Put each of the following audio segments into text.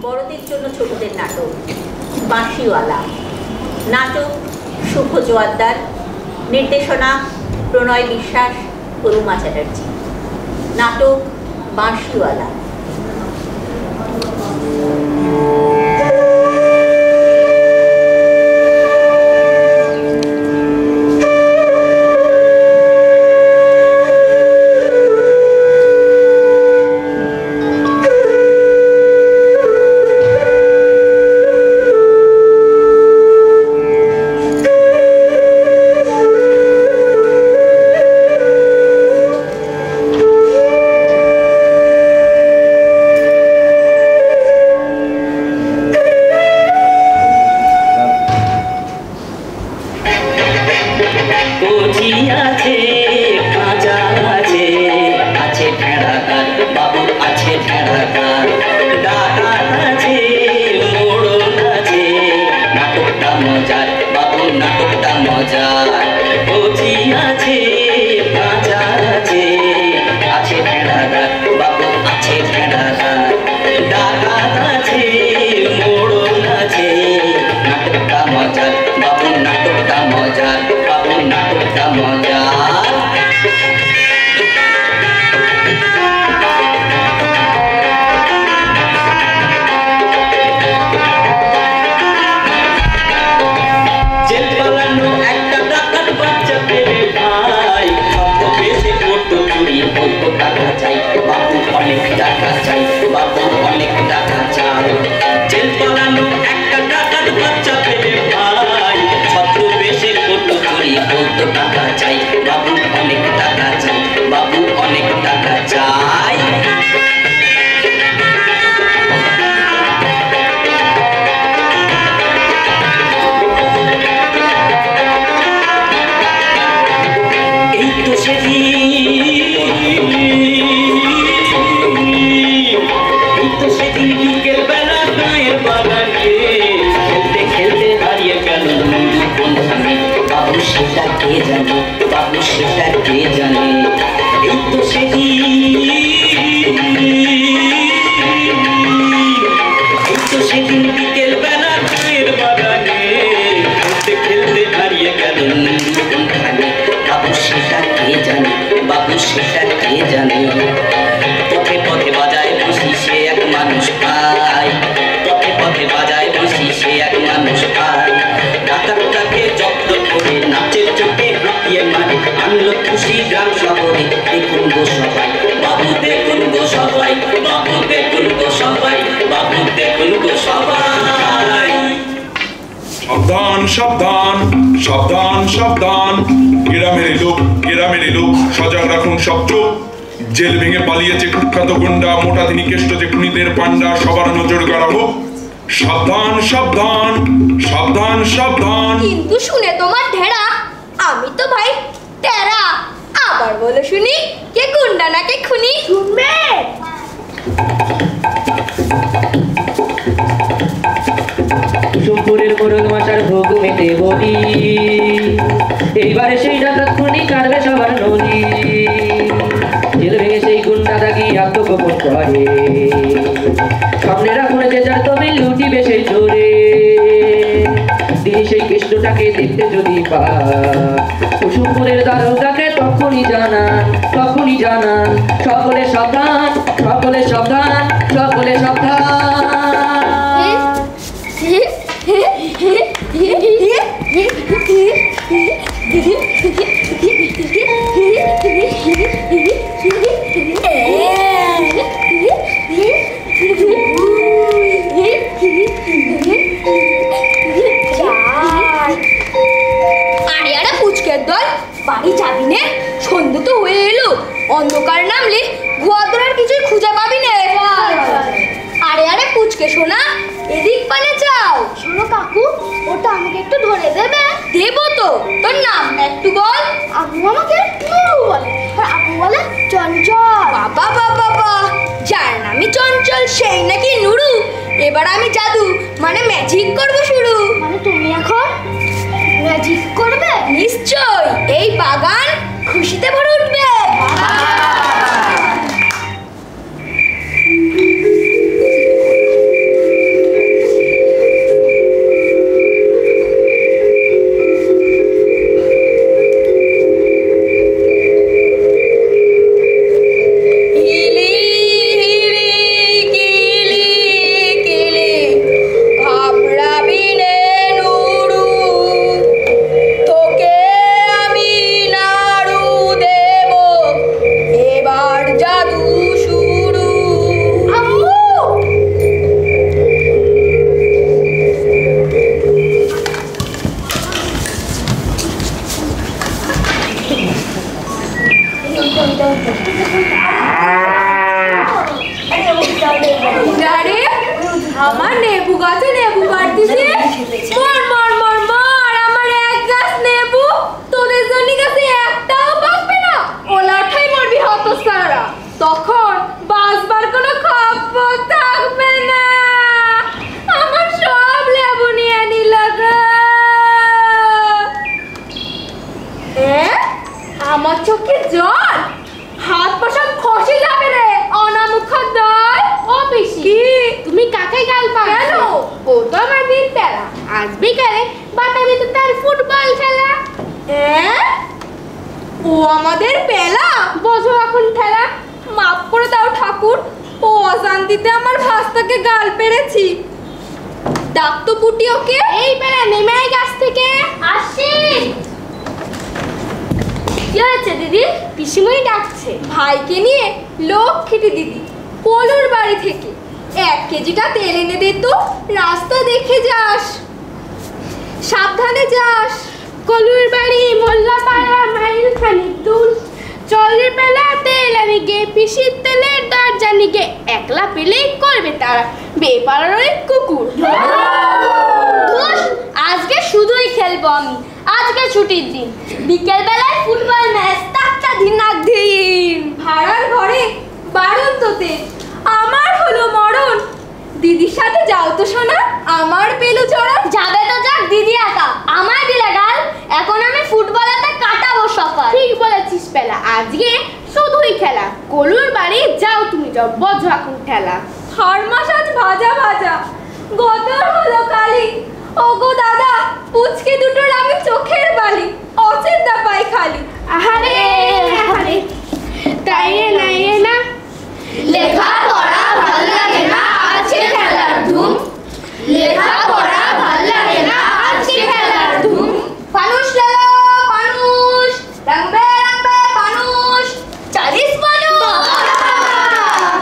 বড়দের জন্য ছোটদের নাটক বাঁশিওয়ালা। নাটক শুভ জোয়ারদার, নির্দেশনা প্রণয় বিশ্বাস ও রুমা চ্যাটার্জি। নাটক বাঁশিওয়ালা। সাবধান সাবধান সাবধান সাবধান, গ্রামের লোক গ্রামের লোক, সজাগ রাখুন সব চোখ। জেল ভেঙে পালিয়েছে কুখ্যাত গুন্ডা, মোটা তিনি কেষ্ট যে খুনিদের পান্ডা, সবার নজর গাড়া হোক। সাবধান সাবধান সাবধান সাবধান। কিন্তু শুনে তোমার ঢেরা, আমি তো ভাই টেরা। আবার বলো শুনি, কে গুন্ডা না কে খুনি? শুনবে কুসুমপুরের মোরগ মাচার ভোগ মেতে বলি, এইবারে সেই ডাকাত খুনি কাটবে সবার নলি। জেল ভেঙে সেই গুন্ডা দাগি আত্মগোপন করে, সামনে রাখুন যে যার তবে লুটিবে সেই জোরে। তিনি সেই কৃষ্ণটাকে দেখতে যদি পান, কুসুমপুরের দারোগাকে তখনই জানান, তখনই জানান। সকলে সাবধান, সকলে সাবধান, সকলে সাবধান। বাড়ি যাবি নে? সন্ধ্যে তো হয়ে এলো, অন্ধকার নামলে ঘুয়াদরার কিছুই খুঁজে পাবি না। আরে আরে পুচকে শোনা, এদিক পানে যাও। শোনো কাকু, ওটা আমাকে একটু ধরে দেবে? দেবো তো, তোর নাম একটু বল। আম্মু আমাকে নুরু বলে, আর আপু বলে চঞ্চল। বাবা বাবা বাবা, যার নামই চঞ্চল সেই নাকি নুরু। এবার আমি জাদু মানে ম্যাজিক করবো শুরু। মানে তুমি এখন ম্যাজিক করবে? নিশ্চয়, এই বাগান খুশিতে ভরে উঠবে। আজ বিকালে বাটাবিতে তার ফুটবল খেলা। ও আমাদের পেলা, বোঝো এখন খেলা। মাফ করে দাও ঠাকুর, ও অশান্তিতে আমার ভাস্তাকে গাল পেরেছি। ডাক তো পুটি ওকে। এই বেলা নেমে আয় গাছ থেকে। আসি। কি হয়েছে দিদি? পিসিমণি ডাকছে। ভাইকে নিয়ে লক্ষ্মীটি দিদি পলুর বাড়ি থেকে 1 কেজিটা তেল এনে দে তো, রাস্তা দেখে যাস, সাবধানে যাস। কলুর বাড়ি মোল্লাপাড়া মাইল খানিক দূর। চলের বেলা তেল আনি গে, পিসির তেলের দরজানি গে। একলা পেলেই করবে তারা বেপাড়ার ওই কুকুর। ধুস, আজকে শুধুই খেলবো আমি, আজকে ছুটির দিন, বিকেল বেলায় ফুটবল ম্যাচ, টাকা দিন নাক দিন। ভাড়ার ঘরে বারণ তোতে, আমার হলো মরণ। দিদির সাথে যাও তো শোনা, আমার পেলু চড়া। যাবে তো যাক, দিদি একা, আমার দিলে গাল। এখন আমি ফুটবলেতে কাটাবো সকাল। ঠিক বলেছিস পেলা, আজকে শুধুই খেলা। কলুর বাড়ি যাও তুমি যাও, বোঝো এখন খেলা। হারমাস আজ ভাজা ভাজা, গতর হলো কালি। ওগো দাদা, পুচকে দুটোর আমি চোখের বালি, অচেনা পাই খালি। আহারে আহারে, তাই নাই না লেখাপড়া ভাল লাগে না, আজকে খেলার ধুম। লেখাপড়া ভাল লাগে না, আজকে খেলার ধুম। ফানুস লেলো ফানুস, রংবে রংবে ফানুস, 40 ফানুস,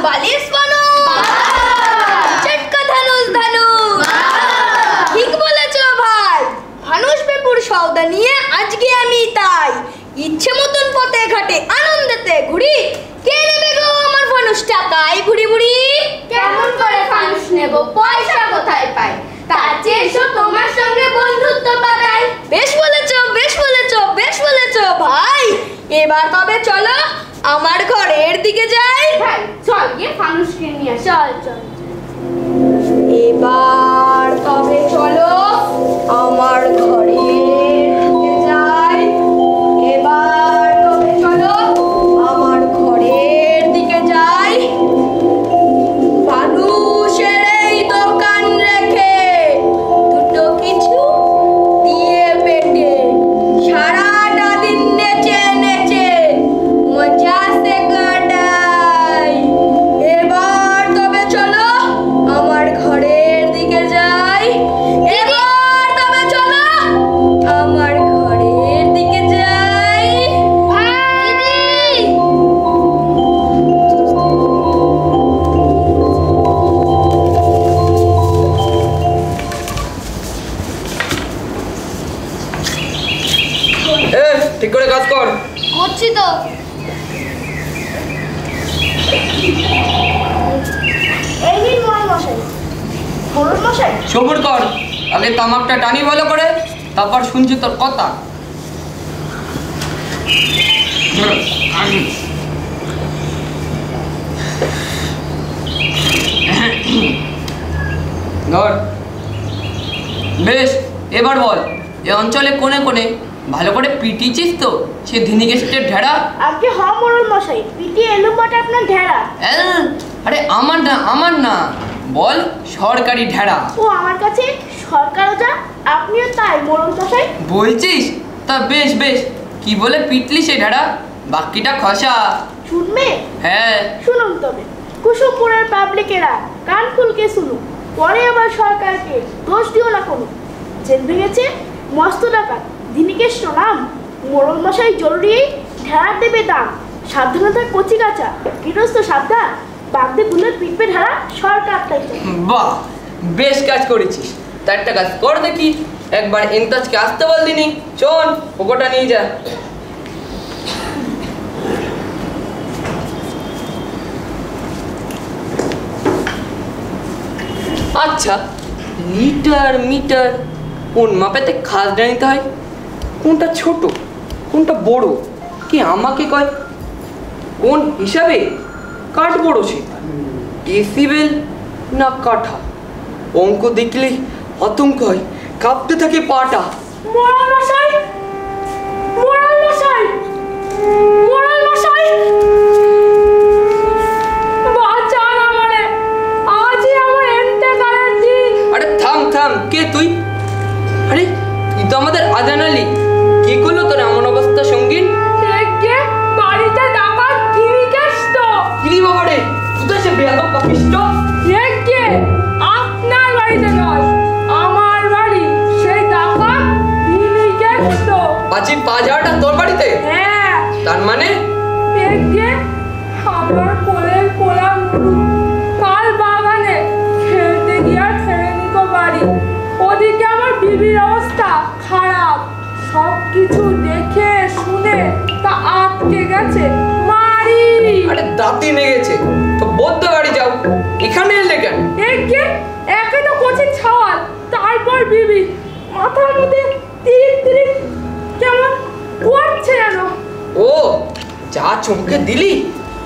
42 ফানুস, চটকা ধনুষ ধনুষ। ঠিক বলেছো ভাই, ফানুস পেপুর সওদা নিয়ে আজকে আমি তাই ইচ্ছে মতন পথে ঘাটে আনন্দেতে ঘুরি। কে নেবে গো আমার ফানুস টাকায় বুড়ি বুড়ি? কেমন করে ফানুস নেব, পয়সা কোথায় পাই? তার চেয়ে এসো তোমার সঙ্গে বন্ধুত্ব বাড়াই। বেশ বলেছো, বেশ বলেছো, বেশ বলেছো ভাই। এবার তবে চলো আমার ঘরের দিকে যাই। ভাই চল গিয়ে ফানুসকে নিয়ে আসি। চল চল, এবার তবে চলো আমার ঘরের দিকে যাই। এবার তবে চলো আমার ঘরের দিকে যাই। ফানুসের এই দোকান রেখে দুটো কিছু দিয়ে পেটে সারাটা দিন নেচে নেচে মজা সে কাটাই। এবার তবে চলো আমার ঘরের দিকে যাই। এবার তবে চলো আমার ঘরের দিকে যাই। ঠিক করে কাজ কর। করছি তো। এই নিন মোড়ল মশাই। মোড়ল মশাই সবুর কর, আগে তামাকটা টানি ভালো করে, তারপর শুনছি তোর কথা। ধর, বেশ, এবার বল, এ অঞ্চলে কোনে কোনে ভালো করে পিটিছিস তো সে ধিনিকেষ্টের ঢেড়া? আজকে হ মোড়ল মশাই, পিটি এলু বটে আপনার ঢেড়া। আরে আমার না, আমার না, বল সরকারি ঢেড়া। ও আমার কাছে সরকারও যা, আপনিও তাই মোড়ল মশাই। বলছিস? তা বেশ বেশ, কি বলে পিটলি সে ঢেড়া? বাকিটা খসা। শুনবে? হ্যাঁ। শুনুন তবে, কুসুমপুরের পাবলিকেরা কান খুলকে শুনুন, পরে আবার সরকারকে দোষ দিও না কোনো। জেল ভেঙেছে মস্ত ডাকাত দিনিকেষ্ট নাম, মোড়ল মশাই জরুরি ঢেড়া দেবে দাম। সাবধানতার কচি গাছা, গৃহস্থ সাবধান, বাগদে গুলের পিঠবে ঢেড়া সরকার তাই চায়। বাহ, বেশ কাজ করেছিস। তা একটা কাজ কর দেখি, একবার ইন্তাজকে আসতে বল দিনি, চল পোকোটা নিয়ে যা। আচ্ছা, লিটার মিটার কোন মাপেতে খাজনা নিতে হয়? কোনটা ছোট কোনটা বড় কি আমাকে কয়? কোন হিসাবে কাঠ বড় সে, ডেসিবেল না কাঠা? অঙ্ক দেখলে আতঙ্ক হয়, কাঁপতে থাকে পাটা। মোড়ল মশাই, মোড়ল মশাই, মোড়ল মশাই, বাঁচান আমারে, আজই আমার এন্তেকালের দিন। আরে থাম থাম, কে তুই? আরে তুই তো আমাদের আজান আলী, কি করলো তোর এমন অবস্থা সঙ্গীন? বাড়িতে ডাকাত ভিনিকেষ্ট। কি বাবা রে, তুই তো সে বেয়াদব পাপিষ্ট। আপনার বাড়িতে নয়, আমার বাড়ি। সেই ডাকাত ভিনিকেষ্ট। পাঁচি 5,000টা তোর বাড়িতে? হ্যাঁ। তার মানে আমার কোলের পোলা নুরু কাল বাগানে খেলতে গিয়া ঠেলেনি তো বাড়ি। ওদিকে আমার বিবির অবস্থা খারাপ, সব কিছু দেখে শুনে তা আটকে গেছে মারি। আরে দাঁতি লেগেছে তো বদ্ধ বাড়ি যাও, এখানে এলে কেন? একে তো কোচিং ছাওয়াল, তারপর বিবি মাথার মধ্যে তিরিক তিরিক কেমন করছে যেন। ও যা চমকে দিলি,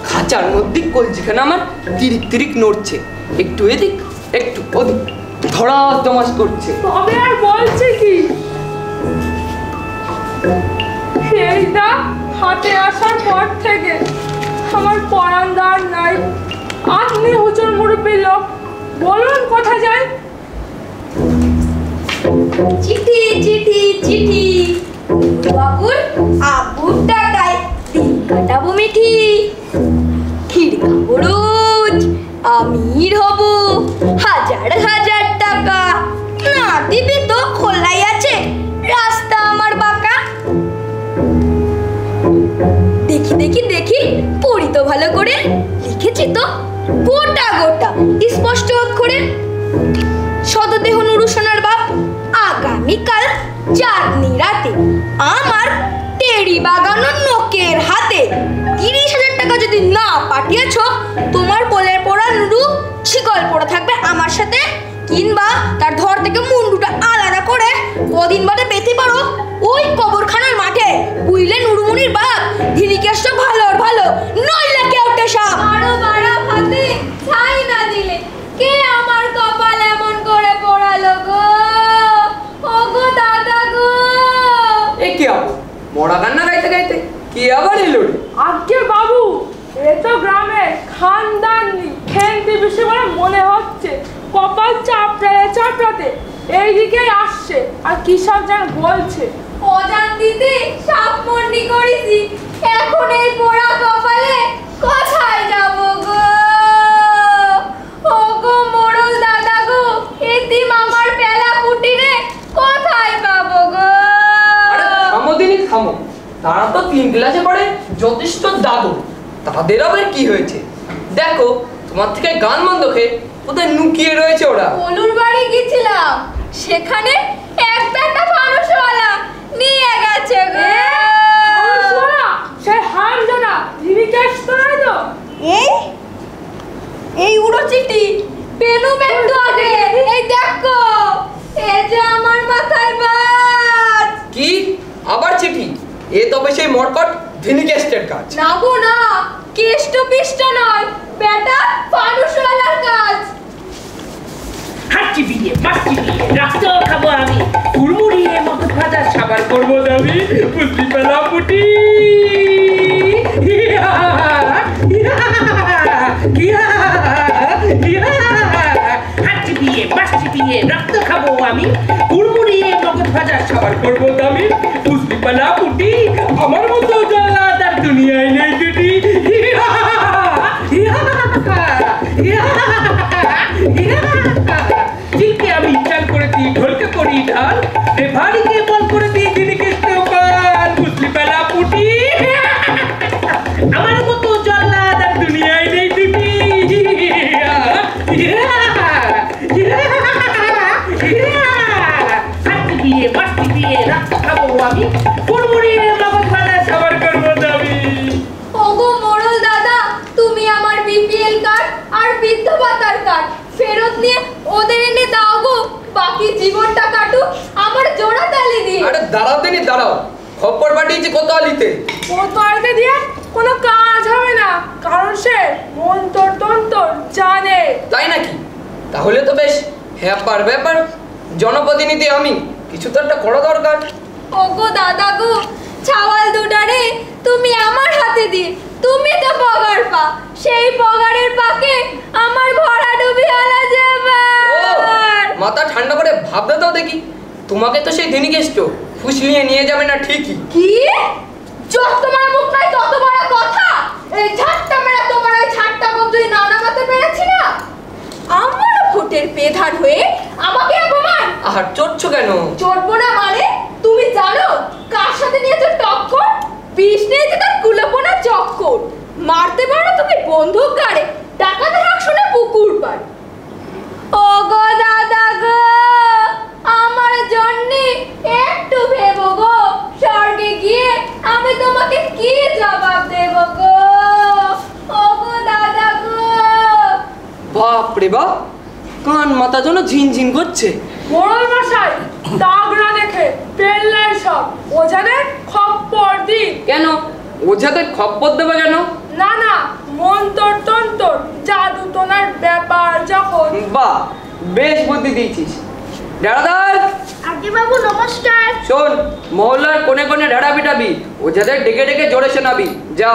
খাঁচার মধ্যে কলজিখানে আমার তিরিক তিরিক নড়ছে, একটু এদিক একটু ওদিক, ধড়াস ধমাস করছে। তবে আর বলছে কি, সেইটা হাতে আসার পর থেকে আমার পরান্দার নাই। আপনি হুজুর মুরব্বী লোক, বলুন কোথায় যাই? চিঠি চিঠি চিঠি, বাবুর আব্বুর টাকায় দিন কাটাবো মিঠি। ক্ষীর খাবো রোজ, আমির হব, হাজার হাজার টাকা। না দিবি তো খোলাই আছে রাস্তা আমার বাঁকা। দেখি দেখি দেখি পড়ি তো ভালো করে, লিখেছি তো গোটা গোটা স্পষ্ট অক্ষরে। শতদেহ নুরু সোনার বাপ, আগামীকাল চাঁদনি রাতে আমার টেরি বাগানো নোকের হাতে। 30,000 টাকা যদি না পাঠিয়েছ, তোমার কোলের পোড়া নুরু শিকল পড়ে থাকবে আমার সাথে, কিংবা তার ধর থেকে মুন্ডুটা আলাদা করে কদিন বাদে পেতে পারো ওই কবরখানার মাঠে। বুঝলে নুরুমুনির বাপ, ধিরিকেষ্ট ভালো ভালো, নইলে কেউ টেসা। আরো বাড়া ফাতে ছাই না দিলে কে আমার কপাল এমন করে পোড়ালো গো। ও গো দাদা গো। এ কি আবু, মরা কান্না গাইতে গাইতে কি আবার এলো রে? আজকে বাবু, এ তো গ্রামের খানদানি খেলতে বেশি বলে মনে হচ্ছে। কপাল চাপড়াতে চাপড়াতে এইদিকেই আসছে, আর কি সব যেন বলছে। অজান দিতে সাপ মন্ডি করেছি, এখন এই পোড়া কপালে কোথায় যাব গো। ও গো মোড়ল দাদা গো, এতিম আমার পেলা কুটিরে কোথায় পাবো গো। আরে থামো দিনি থামো, তারা তো 3 ক্লাসে পড়ে, যথেষ্ট দাদু, তাদের আবার কি হয়েছে? দেখো তোমার থেকে গান বন্ধ খেয়ে কোথায় লুকিয়ে রয়েছে ওরা। কলুর বাড়ি গেছিলাম, সেখানে এক প্যাটা ফানুসওয়ালা নিয়ে গেছে গো। সেই হামজানা ভিনিকেষ্ট নয় তো? এই উড়ো চিঠি পেনু একটু আগে, এই দেখো, এই যে আমার মাথায় বাজ। কি আবার চিঠি? এ তবে সেই মরকট ভিনিকেস্টের কাজ। না গো না, কেষ্ট পিষ্ট নয়, বেটা ফানুসওয়ালার কাজ। হাঁচি বিয়ে মাছি বিয়ে রাস্তাও খাবো আমি, কুড়মুড়িয়ে মতো ভাজা সাবার করবো দাবি, বুঝলি পেলা পুটি। হাঁচি বিয়ে মাছি বিয়ে রক্ত খাবো আমি, কুড়মুড়িয়ে মগজ ভাজা সাবার করবো দাবি, বুঝলি পেলা পুটি। আমার মতো জল্লাদার দুনিয়ায় নেই দুটি। চিনকে আমি চাল করে দিই, ঢোলকে করি ঢাল, রেফারিকে বল করে দিই ভিনিকেষ্ট কাল, বুঝলি পেলা পুটি। আমার মতো জল্লাদ আর দুনিয়ায় নেই দুটি। হাঁচি বিয়ে মাছি বিয়ে রক্ত খাবো আমি, কুড়মুড়িয়ে মগজ ভাজা সাবার করবো দাবি। ওগো মোড়ল দাদা, তুমি আমার বিপিএল কার্ড আর বৃদ্ধ ভাতার কার্ড ফেরত নিয়ে ওদের এনে দাও গো, বাকি জীবনটা কাটুক আমার জোড়া তালি দিয়ে। আরে দাঁড়াও দিনি দাঁড়াও, খবর পাঠিয়েছি কোতোয়ালিতে। কোতোয়ালিতে দিয়ে কোনো কাজ হবে না, কারণ সে মন্তর তন্তর জানে। তাই নাকি? তাহলে তো বেশ হ্যাপার ব্যাপার। জনপ্রতিনিধি আমি, কিছু তো একটা করা দরকার। ওগো দাদা গো, ছাওয়াল দুটারে তুমি আমার হাতে দিয়ে, তুমি তো পগার পা, সেই পগারের পাকে আমার ভরা ডুবি আলা যাবার। মাথা ঠান্ডা করে ভাবতে দাও দেখি, তোমাকে তো সেই দিনিকেষ্ট ফুসলিয়ে নিয়ে যাবে না ঠিকই। কি যত বড় মুখ নাই তত বড় কথা। এই ঝাট্টা মেরা তোমার এই ঝাট্টা কম যদি না নামাতে পেরেছি না, আমার ভোটের পেধার হয়ে আমাকে অপমান। আর চড়ছো কেন? চড়বো না মানে? তুমি জানো কার সাথে নিয়েছো টক্কর? বিষ নিয়েছে তার কুলাপোনা চক্কর। মারতে পারো তুমি বন্দুক গাড়ে, ডাকাতের হাক শুনে পুকুর পার। ও গো দাদা গো, আমার জন্যে একটু ভেবো গো, স্বর্গে গিয়ে আমি তোমাকে কি জবাব দেব গো? ও গো দাদা গো। বাপ রে বাপ, কান মাথা যেন ঝিনঝিন করছে। মোড়ল মশাই, দাগরা দেখে পেল্লাই সব ওঝাদের খপ্পর দিন। কেন ওঝাদের খপ্পর দেবে কেন? না না, মন্তর তন্তর জাদু টোনার ব্যাপার যখন। বাহ, বেশ বুদ্ধি দিয়েছিস। ঢেড়াদার, আগে বাবু নমস্কার। শোন, মহল্লার কোণে কোণে ঢেড়া পিটাবি, ওঝাদের ডেকে ডেকে জোরে শোনাবি। যা।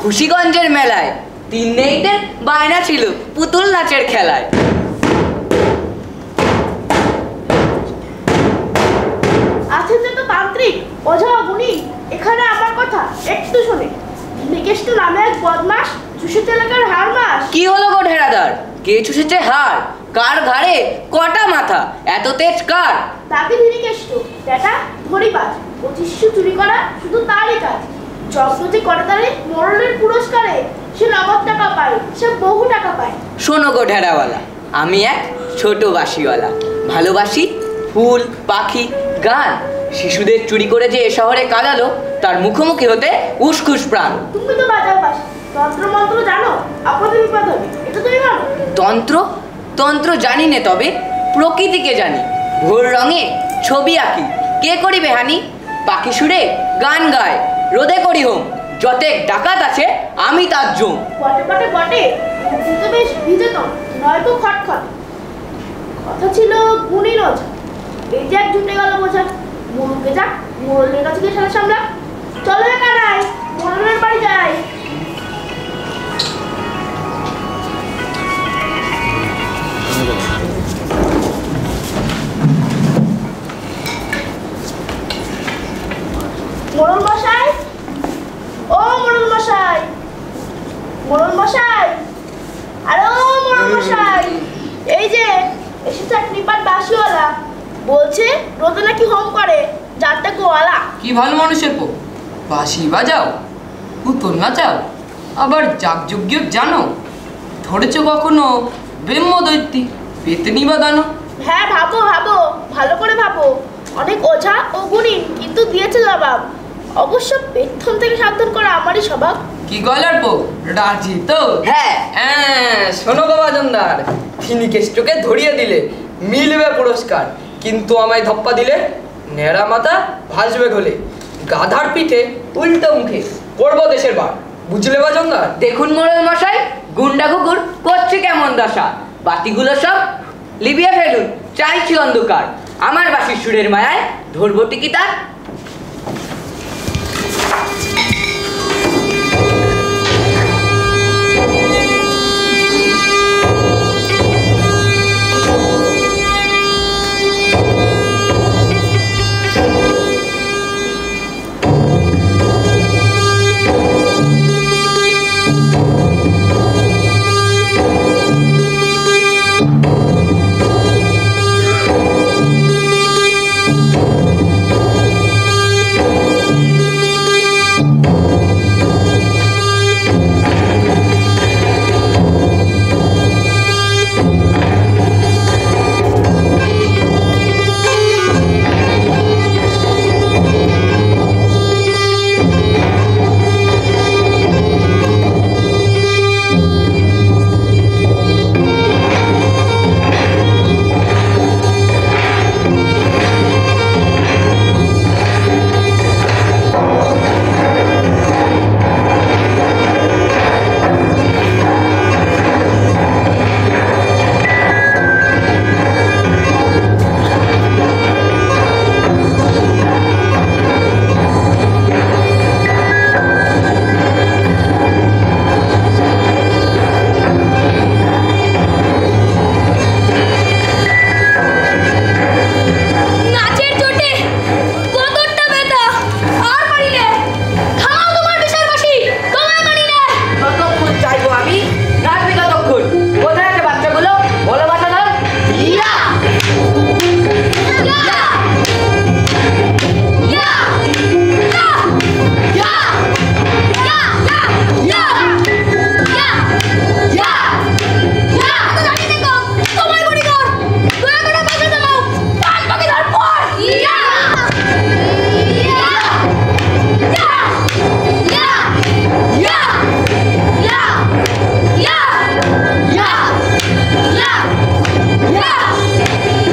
খুশিগঞ্জের মেলায় 3 নেইটের বায়না ছিল পুতুল নাচের খেলায়। আছেন যত তান্ত্রিক ওঝা গুণী, এখানে আমার কথা একটু শোনে। নিকেষ্ট নামে এক বদমাস চুষেছে এলাকার হার মাস। কি হলো গো ঢেড়াদার, কে চুষেছে হার? কার ঘাড়ে কটা মাথা, এত তেজ কার? তাকে নিকেষ্ট বেটা ধরিবাজ, 2500 চুরি করা শুধু তারই কাজ। যজ্ঞ যে করে তারে মরণের পুরস্কারে, সে নগদ টাকা পায়, সে বহু টাকা পায়। শোনো গো ঢেড়াওয়ালা, আমি এক ছোট বাঁশিওয়ালা, ভালোবাসি ফুল পাখি গান। শিশুদের চুরি করে যে এ শহরে কাঁদালো, তার মুখোমুখি হতে উসখুস প্রাণ। তুমি তো বাজাও বাঁশি, তন্ত্র মন্ত্র জানো, আপদে বিপদ হবে, এটা তুমি মানো। তন্ত্র তন্ত্র জানি নে, তবে প্রকৃতিকে জানি। ভোর রঙে ছবি আঁকি, কে করিবে হানি? পাখি সুরে গান গায়, রোদে করি হোম। যতেক ডাকাত আছে আমি তার জম। বটে বটে বটে, তো বেশ ভিজেতন, নয়তো খটখট। কথা ছিল গুণীর ওঝা, এই যে এক জুটে গেল বোঝা। মুরুকে যাক, মোড়লের কাছে গিয়ে সারা সামলা। চলো একারাই, মোড়লের বাড়ি যাই। মোড়ল মশাই, ও মোড়ল মশাই, মোড়ল মশাই, আরে ও মোড়ল মশাই, এই যে এসেছে এক নিপাট বাঁশিওয়ালা, বলছে রোদে নাকি হোম করে, যারটা গোয়ালা। কি ভালো মানুষের পো, বাঁশি বাজাও, পুতুল নাচাও, আবার যাগযজ্ঞ জানো। ধরেছ কখনো ব্রহ্মদৈত্যী, পেতনি বা দানো? হ্যাঁ ভাবো ভাবো, ভালো করে ভাবো। অনেক ওঝা ও গুণী কিন্তু দিয়েছে জবাব। অবশ্য পেছন থেকে সাবধান করা আমারই স্বভাব। কি গলার পো, রাজি তো? হ্যাঁ হ্যাঁ, শোনো গো বাজনদার, ফিনিকেষ্টকে ধরিয়ে দিলে মিলবে পুরস্কার, কিন্তু আমায় ধপ্পা দিলে নেড়া মাথা ভাসবে ঘোলে। গাধার পিঠে উল্টো মুখে করবো দেশের বার, বুঝলে বাজনদার? দেখুন মোড়ল মশাই, গুন্ডা কুকুর করছে কেমন দশা। বাতিগুলো সব লিবিয়ে ফেলুন, চাইছি অন্ধকার। আমার বাঁশির সুরের মায়ায় ধরবো টিকিটার।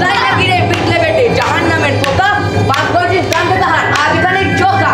লাইলা গিরে পিটলে বেটে জাহান নামের পোকা পাঁচ বছর জানতে তাহার আজ এখানে চোখা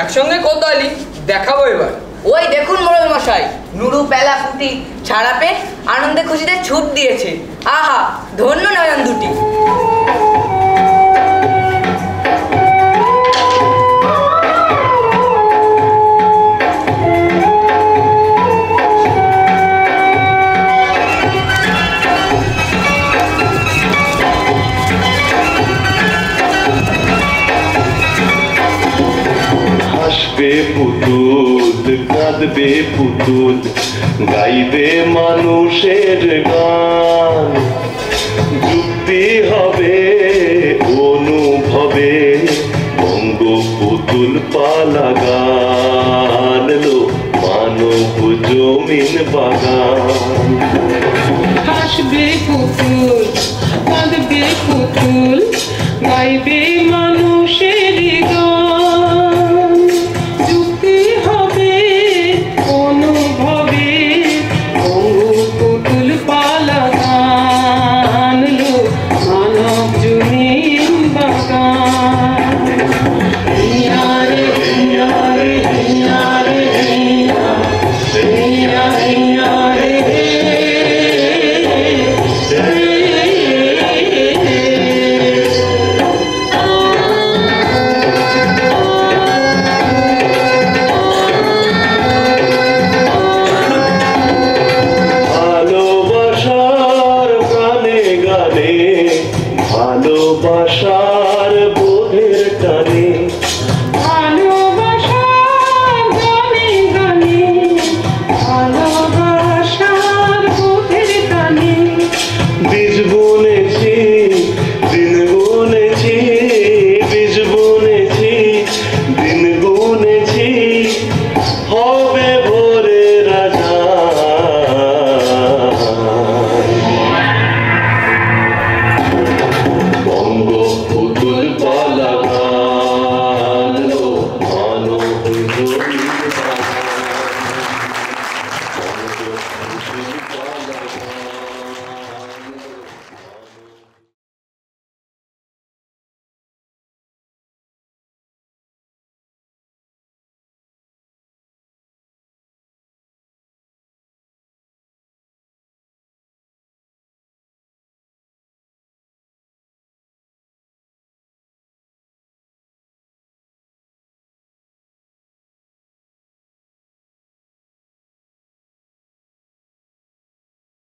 একসঙ্গে কোদালি দেখাবো এবার। ওই দেখুন মোড়ল মশাই, নুরু পেলা ফুটি ছাড়া পেয়ে আনন্দে খুশিতে ছুট দিয়েছে। আহা, ধন্য নয়ন দুটি। পুতুল কাঁদবে পুতুল, গাইবে মানুষের গান, যুক্তি হবে অনুভবে বঙ্গ পুতুল পালা গান, লো মানব জমিন বাগান। হাসবে পুতুল কাঁদবে পুতুল, গাইবে মানুষ